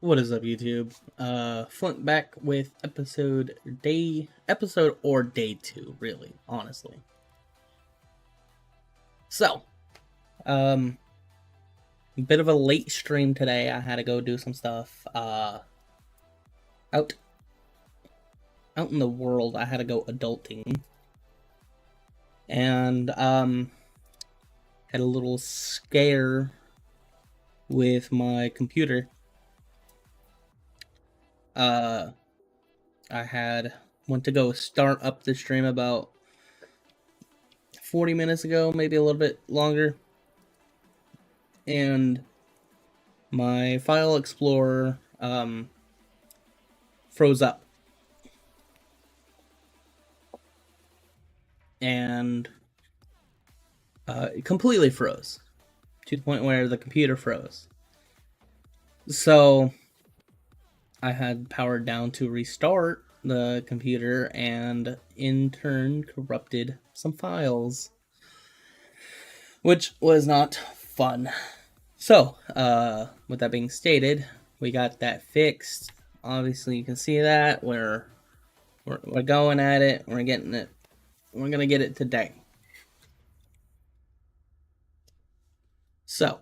What is up, YouTube? Flynt back with episode or day 2, really, honestly. So, bit of a late stream today. I had to go do some stuff, out in the world. I had to go adulting. And, had a little scare with my computer. I went to go start up the stream about 40 minutes ago, maybe a little bit longer, and my file explorer froze up, and it completely froze to the point where the computer froze. So I had powered down to restart the computer, and in turn corrupted some files, which was not fun. So, with that being stated, we got that fixed. Obviously, you can see that we're going at it. We're getting it. We're gonna get it today. So,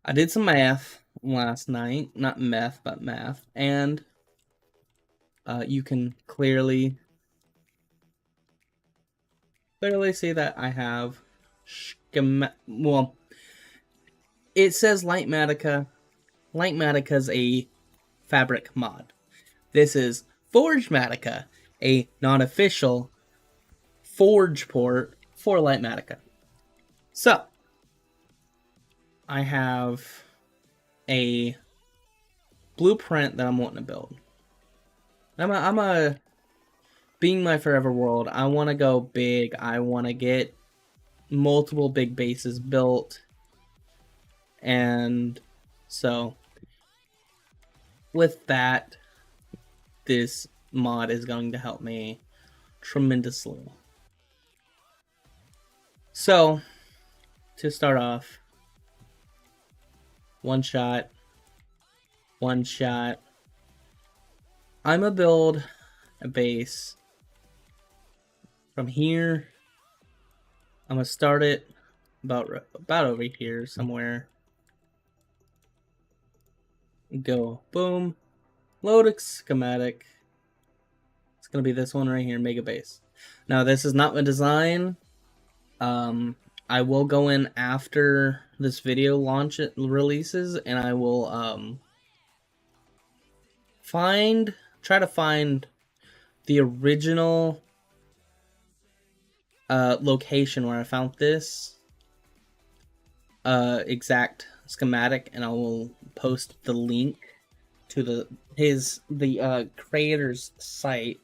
I did some math last night. Not meth, but math. And you can clearly see that I have well, it says Lightmatica. Lightmatica's a fabric mod. This is Forgematica, a non-official Forge port for Lightmatica. So, I have a blueprint that I'm wanting to build. Being my forever world, I want to go big. I want to get multiple big bases built. And so, with that, this mod is going to help me tremendously. So, to start off, one shot. I'm gonna build a base from here. I'm gonna start it about over here somewhere. Go boom, load a schematic. It's gonna be this one right here, mega base. Now this is not my design. I will go in after this video releases, and I will try to find the original location where I found this exact schematic, and I will post the link to the creator's site.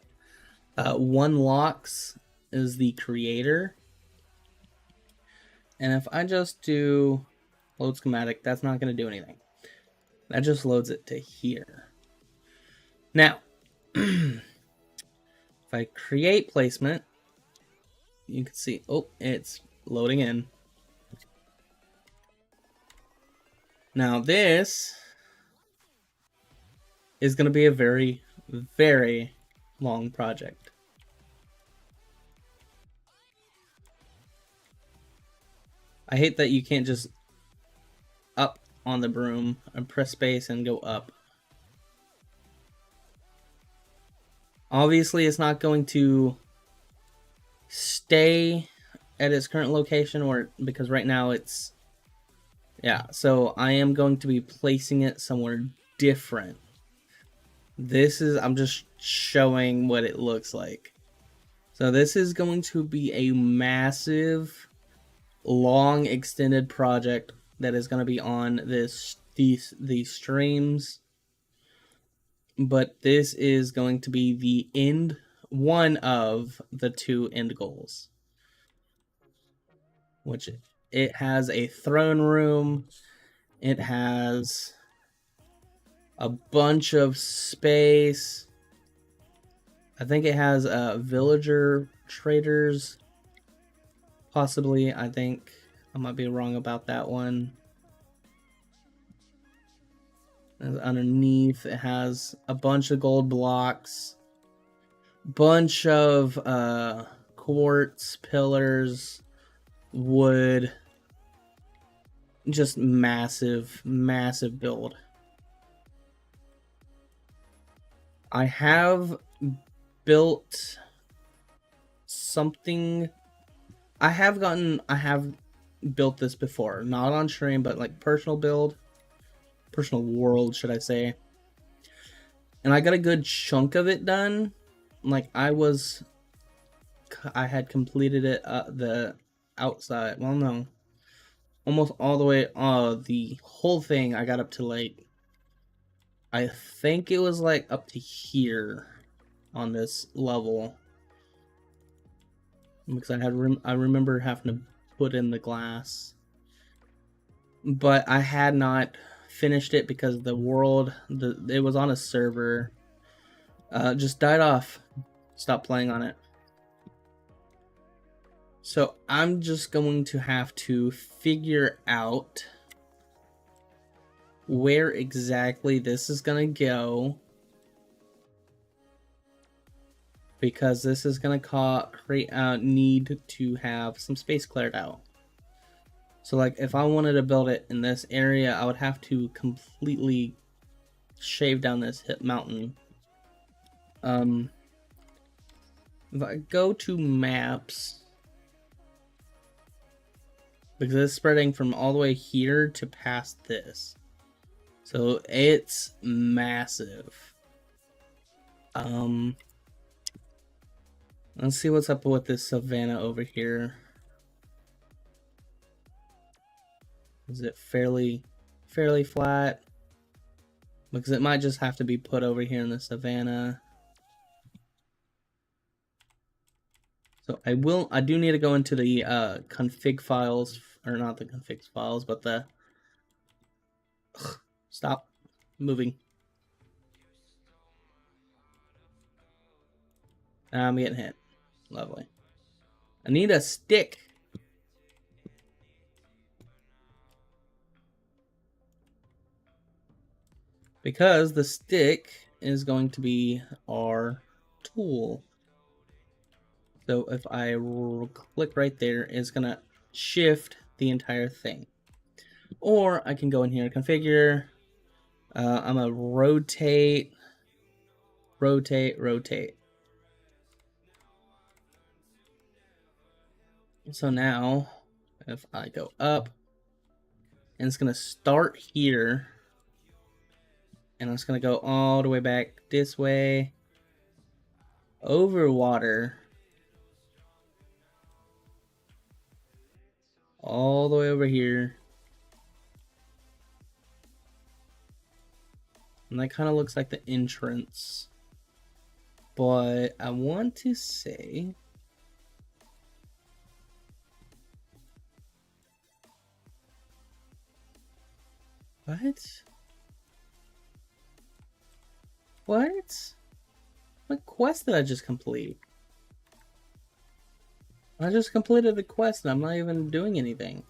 One Locks is the creator. And if I just do load schematic, that's not going to do anything. That just loads it to here. Now, if I create placement, you can see, oh, it's loading in. Now this is going to be a very, very long project. I hate that you can't just up on the broom and press space and go up. Obviously, it's not going to stay at its current location, because right now it's... Yeah, so I am going to be placing it somewhere different. I'm just showing what it looks like. So this is going to be a massive, long extended project that is going to be on these streams, but this is going to be one of the 2 end goals, which it has a throne room, it has a bunch of space. I think it has villager traders, possibly. I think I might be wrong about that one. Underneath, it has a bunch of gold blocks, bunch of quartz pillars, wood. Just massive, massive build. I have built something. I have built this before, not on stream, but like personal world, should I say. And I got a good chunk of it done. Like I had completed it the outside. Well, no. Almost all the way, the whole thing I got up to like, I think it was like up to here on this level. Because I remember having to put in the glass. But I had not finished it because the world, it was on a server, just died off. Stopped playing on it. So I'm just going to have to figure out where exactly this is going to go. Because this is going to create a need to have some space cleared out. So like if I wanted to build it in this area, I would have to completely shave down this mountain. If I go to maps, because it's spreading from all the way here to past this. So it's massive. Let's see what's up with this savanna over here. Is it fairly flat? Because it might just have to be put over here in the savanna. So I do need to go into the config files, or not the config files, but the stop moving. I'm getting hit. Lovely. I need a stick. Because the stick is going to be our tool. So if I click right there, it's going to shift the entire thing. Or I can go in here and configure. I'm going to rotate. So now, if I go up, and it's going to start here. And it's going to go all the way back this way. Over water. All the way over here. And that kind of looks like the entrance. But I want to say... What? What quest did I just complete? I just completed a quest and I'm not even doing anything.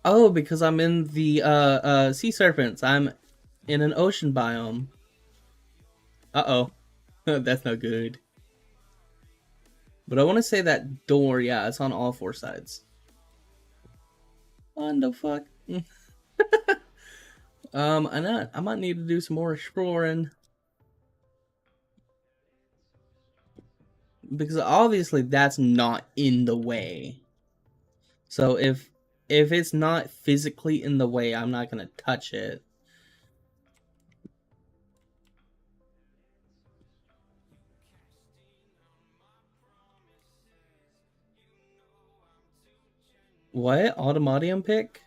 Oh, because I'm in the sea serpents. I'm in an ocean biome. Uh-oh. That's not good. But I want to say that door, yeah, it's on all four sides. What the fuck? I might need to do some more exploring. Because obviously that's not in the way. So if it's not physically in the way, I'm not going to touch it. What? Automatium pick?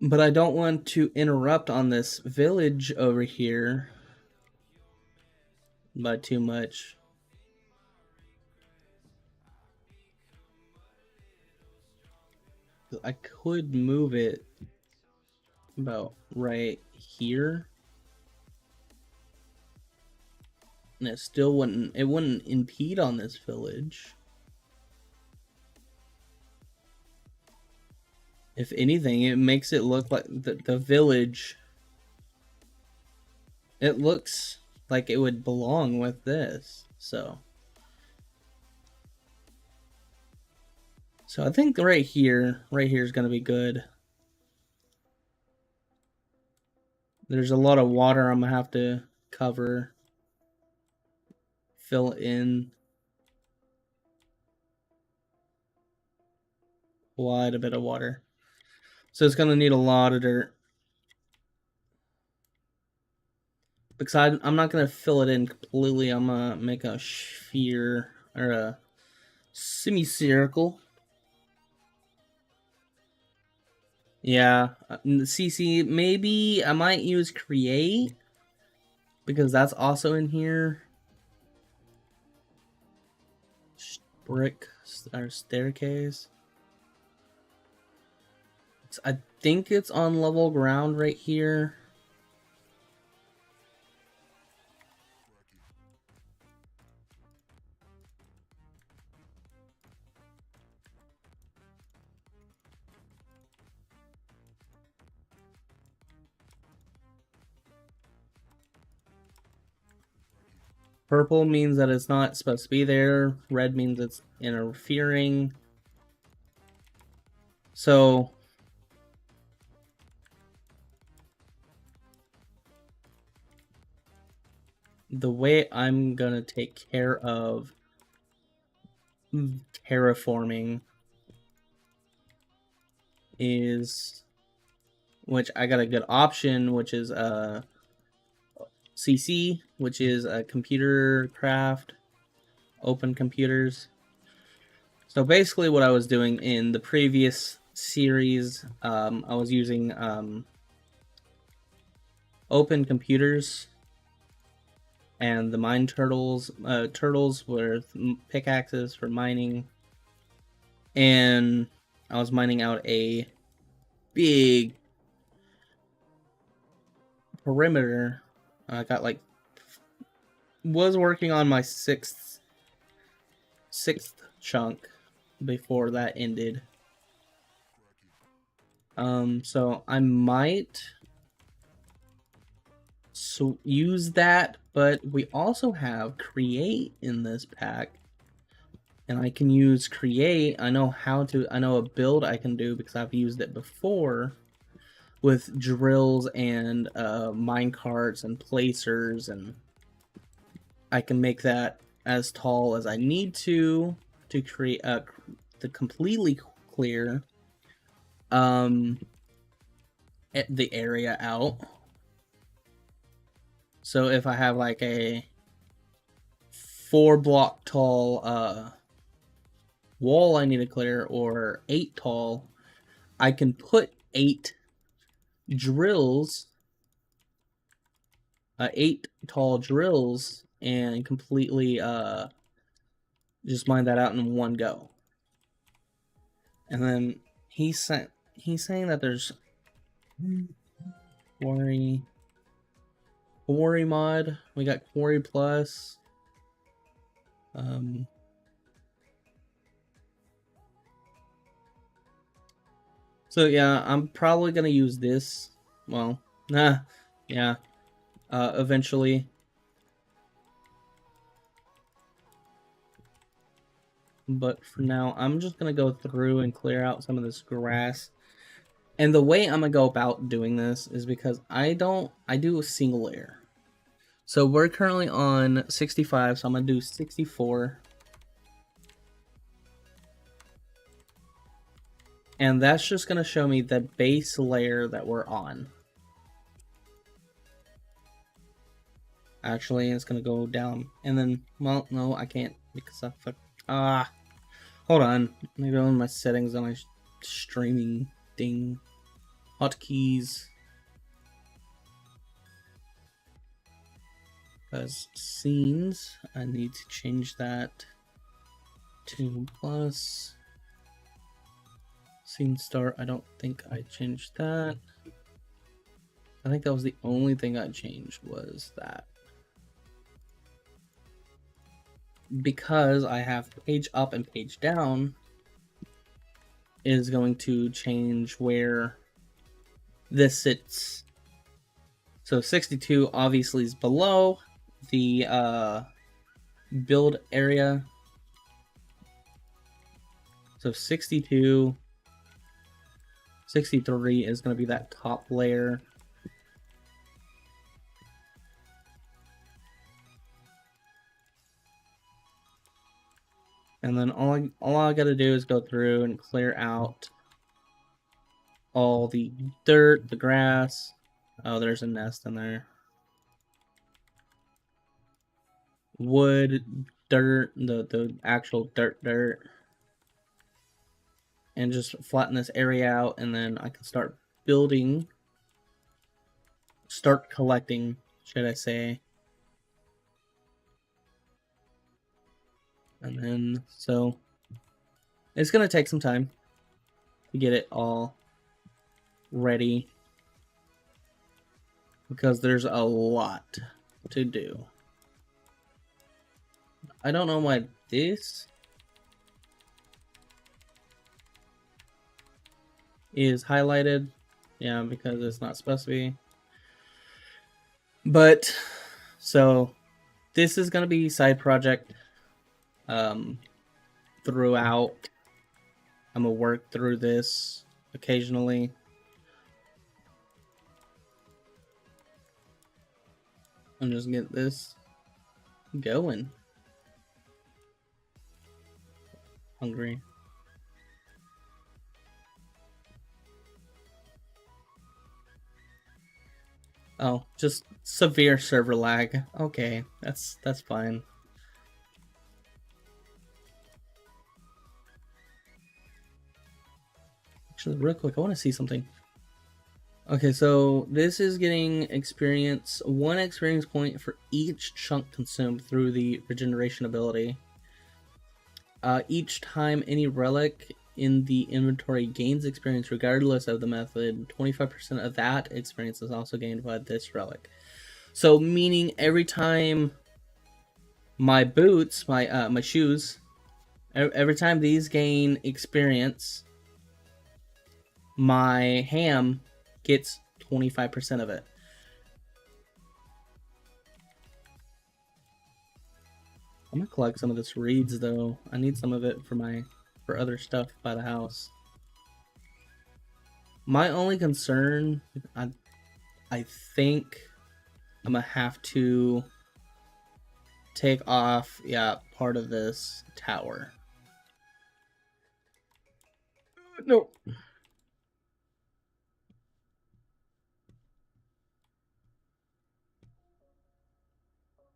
But I don't want to interrupt on this village over here by too much. I could move it about right here. and it still wouldn't impede on this village. If anything, it makes it look like the village, it looks like it would belong with this. So I think right here is going to be good. There's a lot of water I'm going to have to cover, fill in quite a bit of water. So it's going to need a lot of dirt. Because I'm not going to fill it in completely. I'm going to make a sphere or a semicircle. Yeah. CC, maybe I might use create, because that's also in here. Brick or staircase. I think it's on level ground right here. Purple means that it's not supposed to be there. Red means it's interfering. So the way I'm gonna take care of terraforming is, which I got a good option, which is CC, which is a computer craft, open computers. So basically what I was doing in the previous series, I was using open computers and the mine turtles with pickaxes for mining, and I was mining out a big perimeter. I got was working on my sixth chunk before that ended. So I might use that, but we also have create in this pack, and I can use create. I know a build I can do because I've used it before with drills and mine carts and placers, and I can make that as tall as I need to create the completely clear the area out. So if I have like a 4-block tall wall I need to clear, or 8 tall, I can put 8 drills, 8 tall drills, and completely just mine that out in one go. And then he's saying that there's quarry mod. We got quarry plus. So yeah, I'm probably gonna use this. Well, yeah. Eventually. But for now, I'm just gonna go through and clear out some of this grass. And the way I'm gonna go about doing this is because I do a single layer. So we're currently on 65, so I'm gonna do 64. And that's just gonna show me the base layer that we're on. Actually, it's gonna go down, and then, well, no, I can't because hold on. Let me go in my settings on my streaming thing. Hotkeys. As scenes, I need to change that to plus. Scene start, I don't think I changed that. I think that was the only thing I changed, was that. because I have page up and page down, is going to change where this sits. So 62 obviously is below the build area. So 62, 63 is going to be that top layer. And then all I got to do is go through and clear out all the dirt, the grass. Oh, there's a nest in there. Wood, dirt, the actual dirt. And just flatten this area out, and then I can start building, start collecting, should I say. And then, so, it's going to take some time to get it all ready, because there's a lot to do. I don't know why this is highlighted. Yeah, because it's not supposed to be. But, so, this is going to be side project throughout. I'm going to work through this occasionally. And just get this going. Hungry. Oh, just severe server lag. Okay, that's fine. Actually, real quick, I want to see something. Okay, so this is getting experience, 1 experience point for each chunk consumed through the regeneration ability. Each time any relic in the inventory gains experience regardless of the method, 25% of that experience is also gained by this relic. So meaning every time my boots, my shoes, every time these gain experience, my ham gets 25% of it. I'm gonna collect some of this reeds though. I need some of it for other stuff by the house. My only concern, I think I'm gonna have to take off, yeah, part of this tower. No.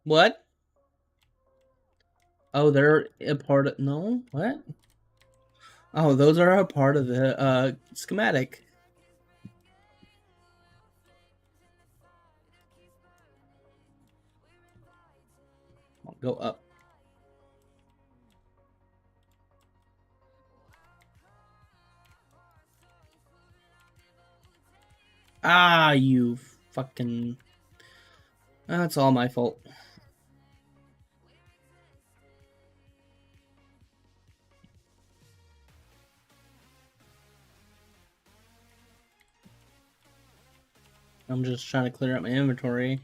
What? Oh, they're a part of, no? What? Oh, those are a part of the schematic. I'll go up. Ah, you fucking... That's all my fault. I'm just trying to clear out my inventory.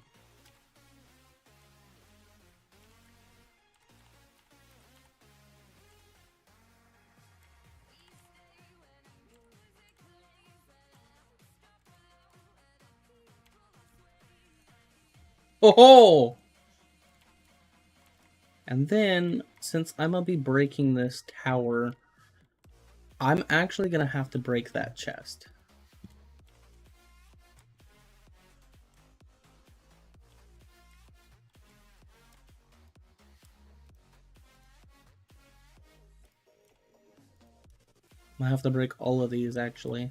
Oh! And then, since I'm gonna be breaking this tower, I'm actually gonna have to break that chest. I have to break all of these, actually.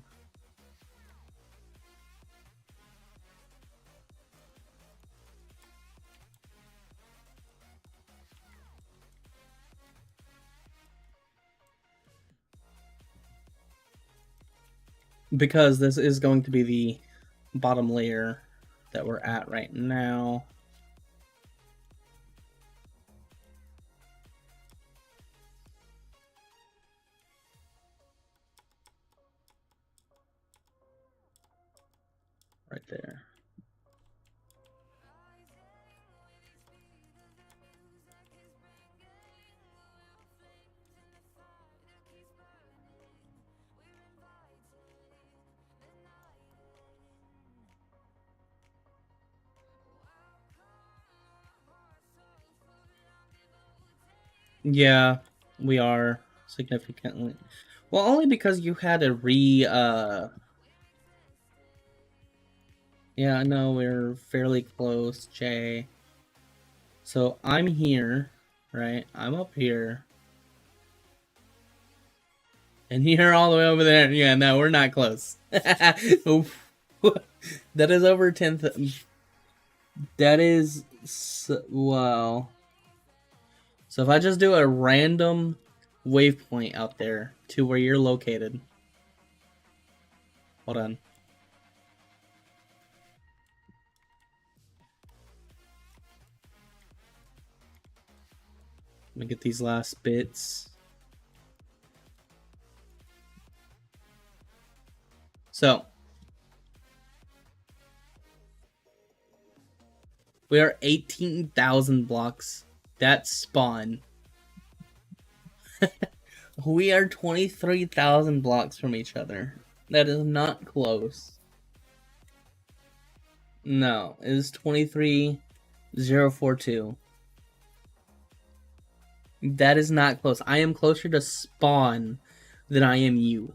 Because this is going to be the bottom layer that we're at right now. right there. Yeah, we are significantly. Well, only because you had to Yeah, I know we're fairly close, Jay. So I'm here, right? I'm up here. And you're all the way over there. Yeah, no, we're not close. That is over 10th. That is... Wow. So if I just do a random waypoint out there to where you're located. Hold on. Let me get these last bits. So we are 18,000 blocks. That's spawn. We are 23,000 blocks from each other. That is not close. No, it is 23,042. That is not close. I am closer to spawn than I am you.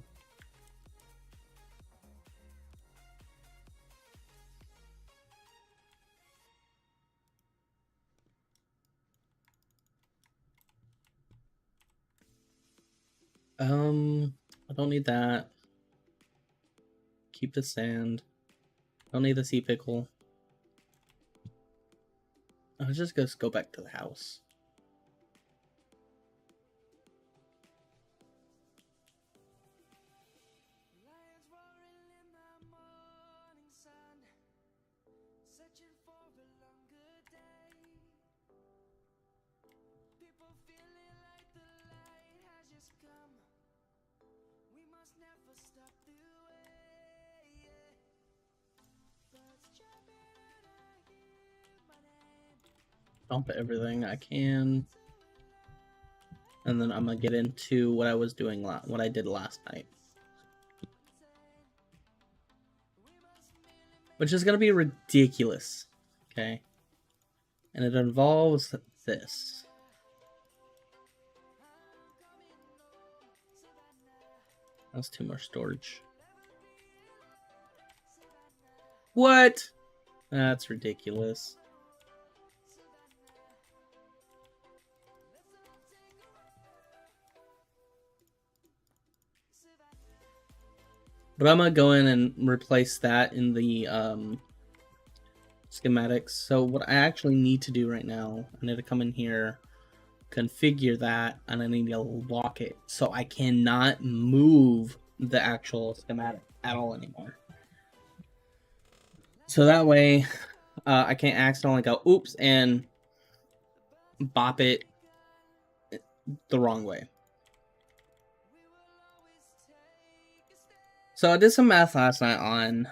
I don't need that. Keep the sand. Don't need the sea pickle. I'll just go back to the house. Dump everything I can. And then I'm gonna get into what I was doing what I did last night. Which is gonna be ridiculous. Okay. And it involves this. That's too much storage. What? That's ridiculous. But I'm gonna go in and replace that in the schematics. So what I actually need to do right now, I need to come in here, configure that, and I need to lock it. So I cannot move the actual schematic at all anymore. So that way, I can't accidentally go, oops, and bop it the wrong way. So I did some math last night on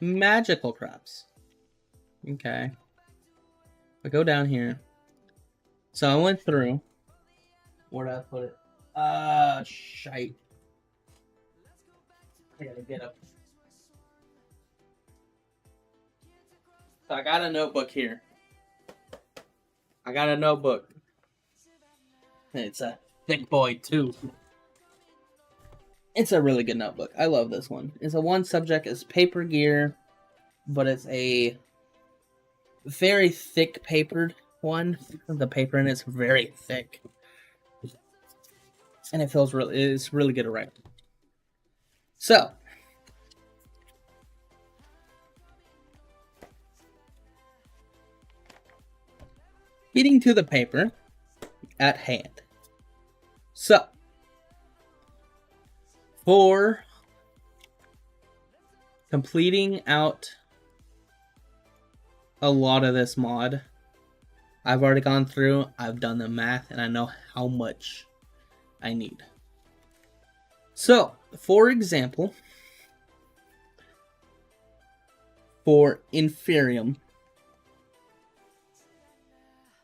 magical traps. Okay. I go down here. So I went through. Where did I put it? Shite. I gotta get up. So I got a notebook here. I got a notebook. It's a thick boy, too. It's a really good notebook. I love this one. It's a one subject. It's paper gear, but it's a very thick papered one. The paper in it's very thick, and it's really good to write. So, getting to the paper at hand. So, for completing out a lot of this mod, I've already gone through, I've done the math, and I know how much I need. So, for example, For Inferium,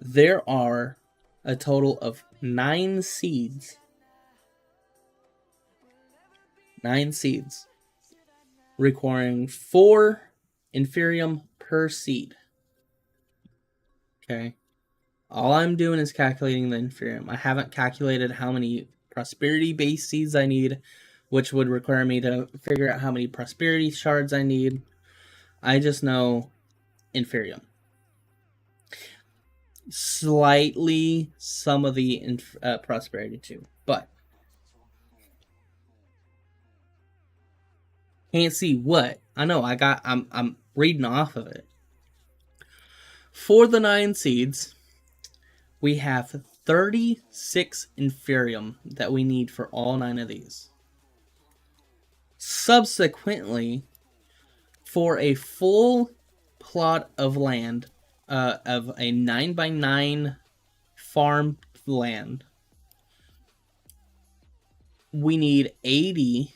there are a total of 9 seeds. 9 seeds. Requiring 4 Inferium per seed. Okay. All I'm doing is calculating the Inferium. I haven't calculated how many prosperity-based seeds I need, which would require me to figure out how many prosperity shards I need. I just know Inferium. Slightly some of the prosperity too, but can't see what. I know I'm reading off of it. For the 9 seeds, we have 36 Inferium that we need for all 9 of these. Subsequently, for a full plot of land, of a 9x9 farm land, we need 80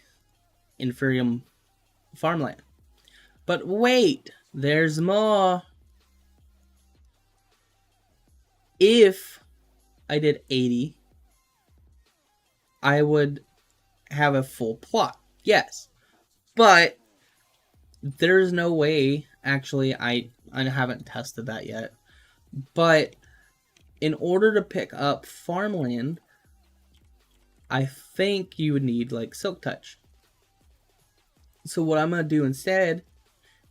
Inferium farmland. But wait, there's more. If I did 80, I would have a full plot. Yes. But there's no way, actually, I haven't tested that yet. But in order to pick up farmland, I think you would need like Silk Touch. So what I'm going to do instead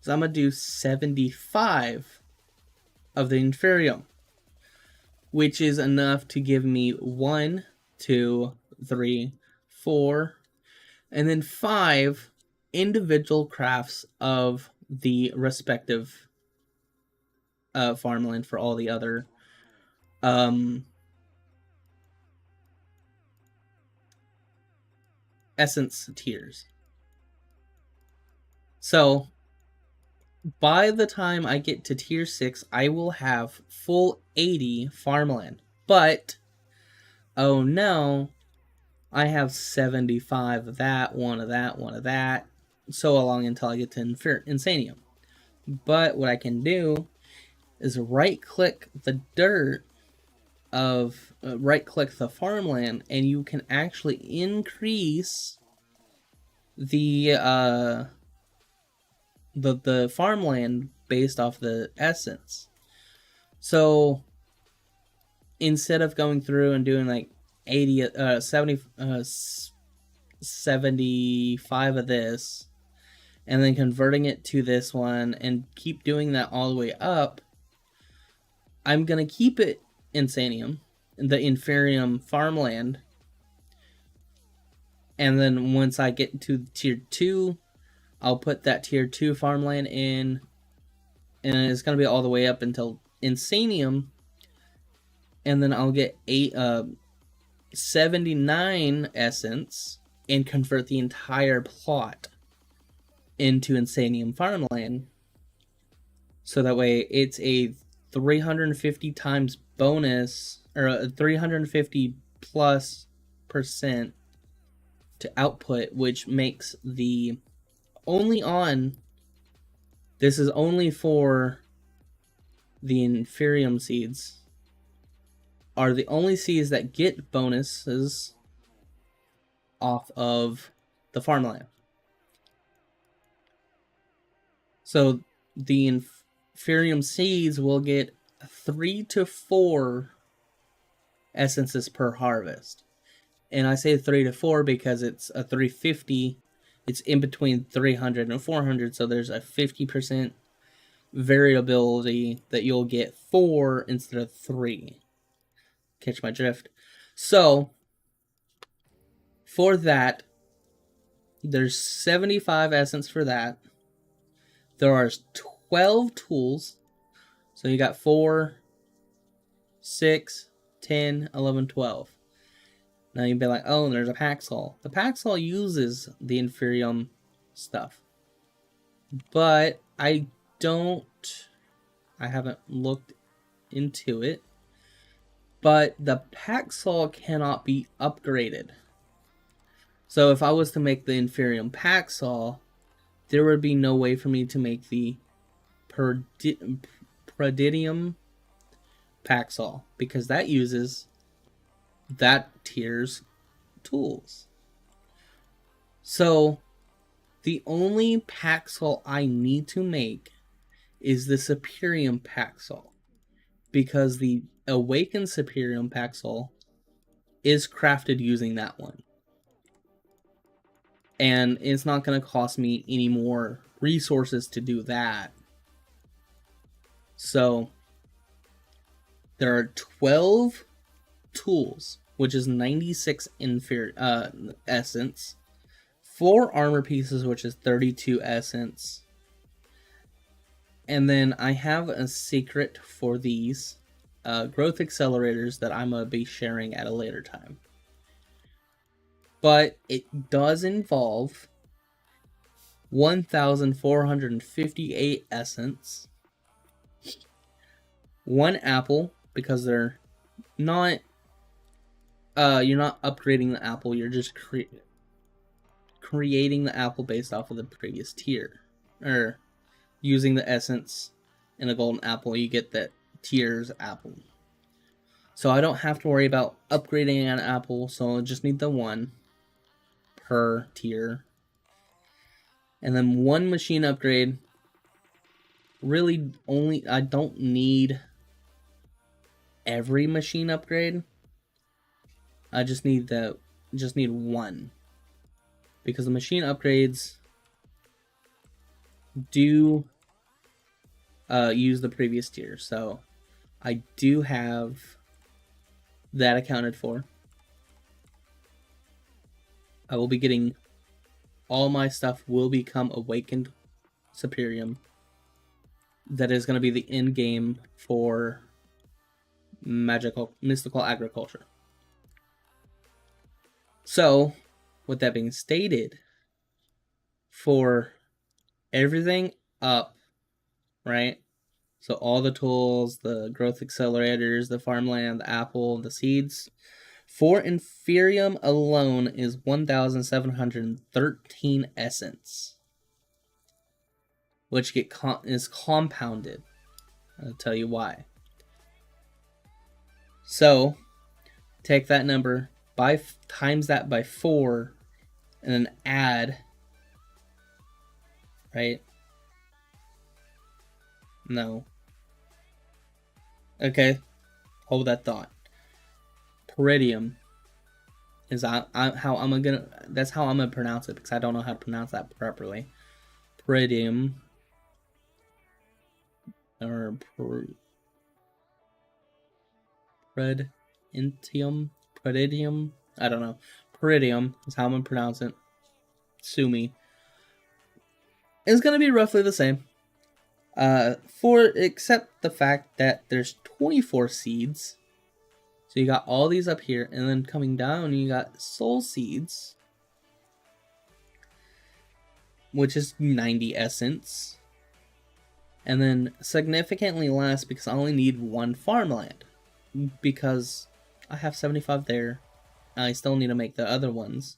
is I'm going to do 75 of the Inferium, which is enough to give me 1, 2, 3, 4, and then 5 individual crafts of the respective farmland for all the other essence tiers. So by the time I get to tier 6, I will have full 80 farmland. But, oh no, I have 75 of that, one of that, one of that, so along until I get to Insanium. But what I can do is right-click the dirt of, right-click the farmland, and you can actually increase the farmland based off the essence. So instead of going through and doing like 75 of this and then converting it to this one and keep doing that all the way up, I'm gonna keep it Insanium, the Inferium farmland, and then once I get to tier 2, I'll put that tier 2 farmland in, and it's going to be all the way up until Insanium, and then I'll get 79 essence and convert the entire plot into Insanium farmland. So that way it's a 350 times bonus, or a 350 plus % to output, which makes the this is only for the Inferium seeds, are the only seeds that get bonuses off of the farmland. So the Inferium seeds will get 3 to 4 essences per harvest. And I say 3 to 4 because it's a 350. It's in between 300 and 400, so there's a 50% variability that you'll get 4 instead of 3. Catch my drift? So, for that, there's 75 essence for that. There are 12 tools. So you got 4, 6, 10, 11, 12. Now you'd be like, oh, there's a Paxol. The Paxol uses the Inferium stuff. But I haven't looked into it. But the Paxol cannot be upgraded. So if I was to make the Inferium Paxol, there would be no way for me to make the Prodidium Paxol, because that uses that tier's tools. So the only Paxol I need to make is the Superium Paxol, because the Awakened Superium Paxol is crafted using that one. And it's not going to cost me any more resources to do that. So there are 12 tools, which is 96 essence, 4 armor pieces, which is 32 essence, and then I have a secret for these growth accelerators that I'm going to be sharing at a later time. But it does involve 1,458 essence, 1 apple, because they're not, you're not upgrading the apple, you're just creating the apple based off of the previous tier. Or using the essence in a golden apple, you get that tier's apple. So I don't have to worry about upgrading an apple, so I just need the 1 per tier. And then 1 machine upgrade. Really only, I don't need every machine upgrade. I just need 1. Because the machine upgrades do use the previous tier. So I do have that accounted for. I will be getting, all my stuff will become Awakened Superium. That is going to be the end game for mystical agriculture. So, with that being stated, for everything up, right? So all the tools, the growth accelerators, the farmland, the apple, the seeds. For Inferium alone is 1,713 essence, which is compounded. I'll tell you why. So take that number, times that by 4, and then add, right? No. Okay, hold that thought. Peridium is how I'm gonna. That's how I'm gonna pronounce it, because I don't know how to pronounce that properly. Peridium or Peridium. I don't know. Peridium is how I'm gonna pronounce it. Sue me. It's gonna be roughly the same. Except the fact that there's 24 seeds. So you got all these up here, and then coming down, you got soul seeds, which is 90 essence. And then significantly less, because I only need 1 farmland, because I have 75 there. I still need to make the other ones.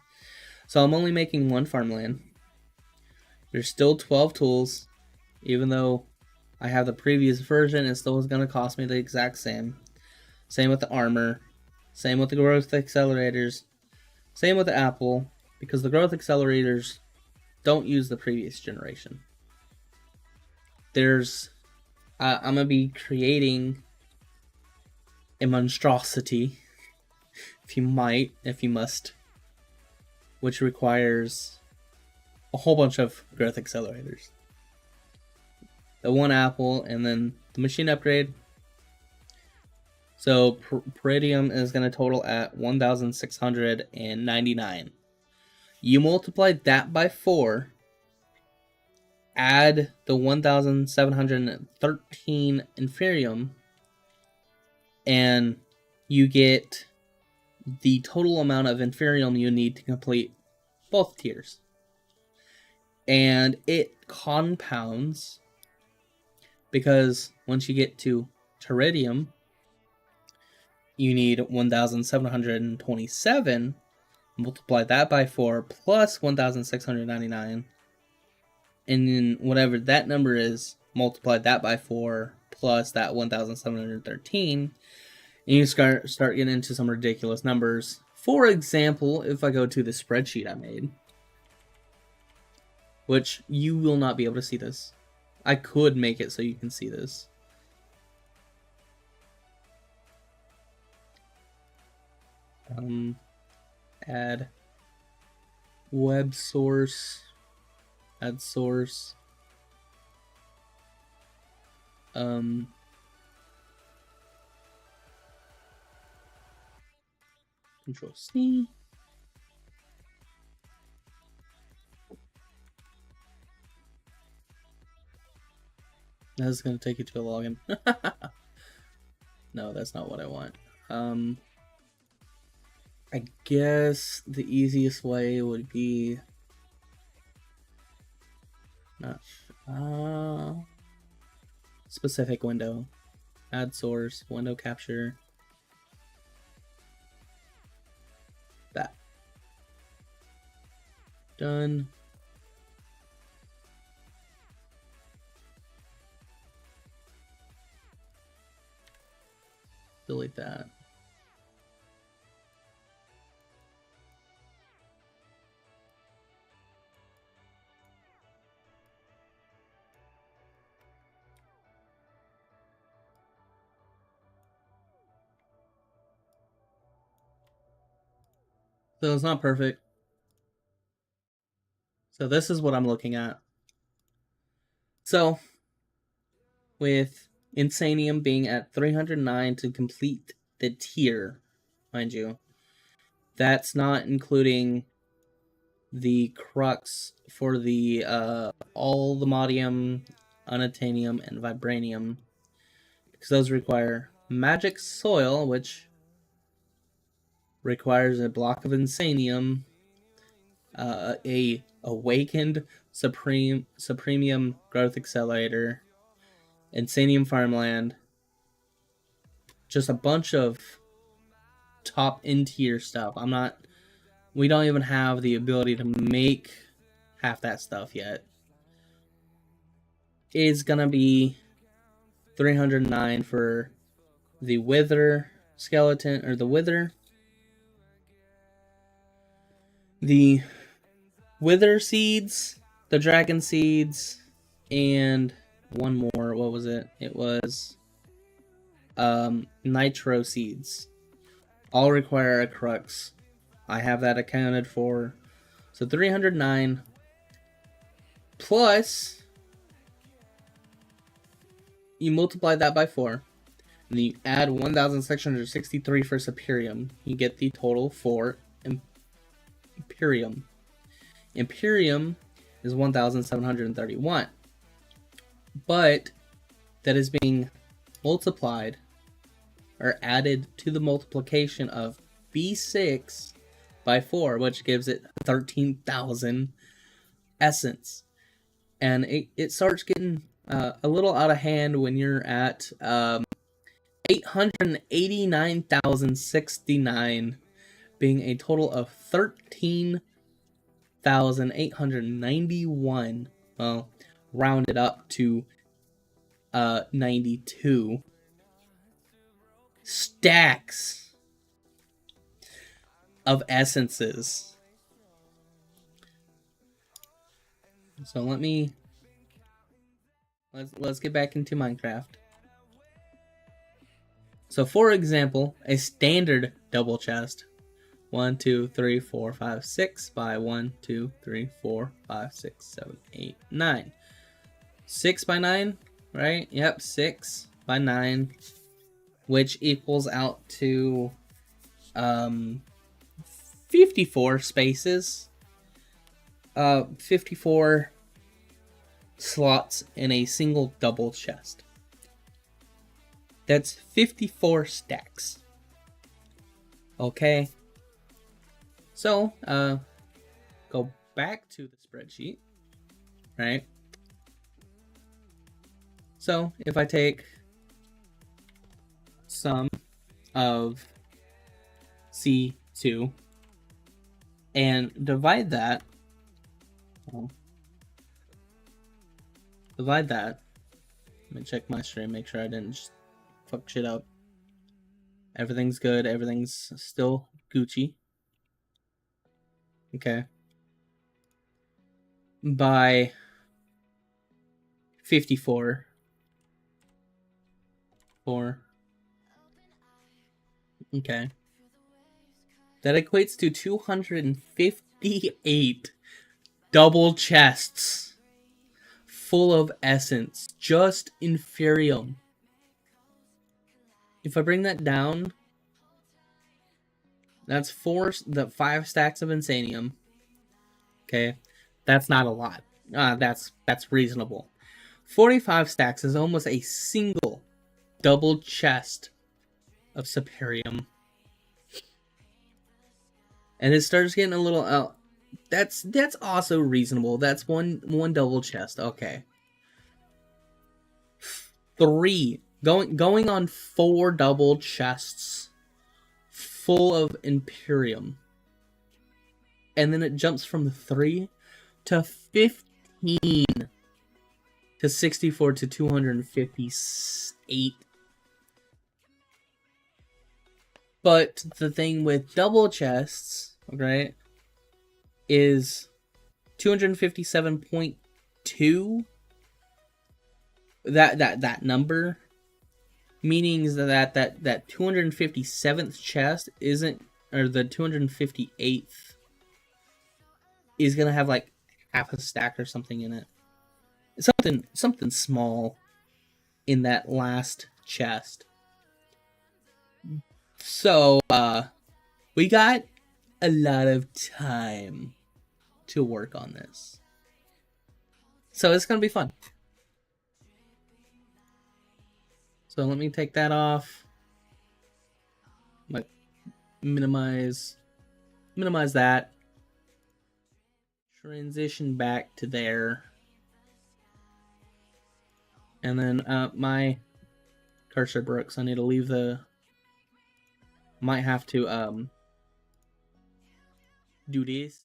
So I'm only making 1 farmland. There's still 12 tools. Even though I have the previous version, it still is going to cost me the exact same. Same with the armor. Same with the growth accelerators. Same with the apple, because the growth accelerators don't use the previous generation. I'm going to be creating a monstrosity, if you must, which requires a whole bunch of growth accelerators. The 1 apple, and then the machine upgrade. So Peridium is going to total at 1,699. You multiply that by 4, add the 1,713 Inferium, and you get the total amount of Inferium you need to complete both tiers. And it compounds, because once you get to Teridium, you need 1,727, multiply that by 4, plus 1,699, and then whatever that number is, multiply that by 4 plus that 1,713, and you start getting into some ridiculous numbers. For example, if I go to the spreadsheet I made, which you will not be able to see this. I could make it so you can see this. Add web source, add source, Control C. That is going to take you to a login. No, that's not what I want. I guess the easiest way would be not specific window, add source, window capture, that. Done. Delete that. So it's not perfect. So this is what I'm looking at. So with Insanium being at 309 to complete the tier, mind you, that's not including the crux for the all the modium, unobtainium, and vibranium, because those require magic soil, which requires a block of insanium, a awakened supremium growth accelerator, insanium farmland, just a bunch of top end tier stuff. We don't even have the ability to make half that stuff yet. It is gonna be 309 for the wither skeleton, or the wither seeds, the dragon seeds, and one more. What was it? It was nitro seeds. All require a crux. I have that accounted for. So 309 plus, you multiply that by 4, and then you add 1,663 for Superium. You get the total for Imperium. Imperium is 1,731. But that is being multiplied or added to the multiplication of B6 by 4, which gives it 13,000 essence. And it starts getting a little out of hand when you're at 889,069, being a total of 13,891. Well, rounded up to 92 stacks of essences. So let's get back into Minecraft. So for example, a standard double chest, 1, 2, 3, 4, 5, 6 by 1, 2, 3, 4, 5, 6, 7, 8, 9. 6 by 9, right? Yep, 6 by 9, which equals out to 54 spaces. 54 slots in a single double chest. That's 54 stacks. Okay. So, go back to the spreadsheet, right? So, if I take sum of C2 and divide that Let me check my stream, make sure I didn't just fuck shit up. Everything's good. Everything's still Gucci. Okay. By 54. 4. Okay. That equates to 258 double chests full of essence. Just Inferium. If I bring that down, that's 5 stacks of Insanium. Okay. That's not a lot. That's reasonable. 45 stacks is almost a single double chest of Superium. And it starts getting a little that's also reasonable. That's one double chest. Okay. 3 going on 4 double chests full of Imperium. And then it jumps from 3 to 15 to 64 to 258. But the thing with double chests, right, is 257.2. That number, meaning that 257th chest isn't, or the 258th is gonna have like half a stack or something in it. Something small in that last chest. So, we got a lot of time to work on this. So it's going to be fun. So let me take that off. Like, minimize that. Transition back to there. And then, my cursor broke, so I need to leave the... Might have to, do this.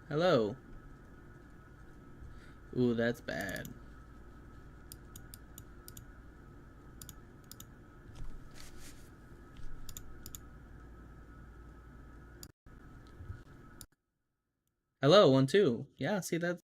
Hello. Ooh, that's bad. Hello, 1, 2. Yeah, see, that's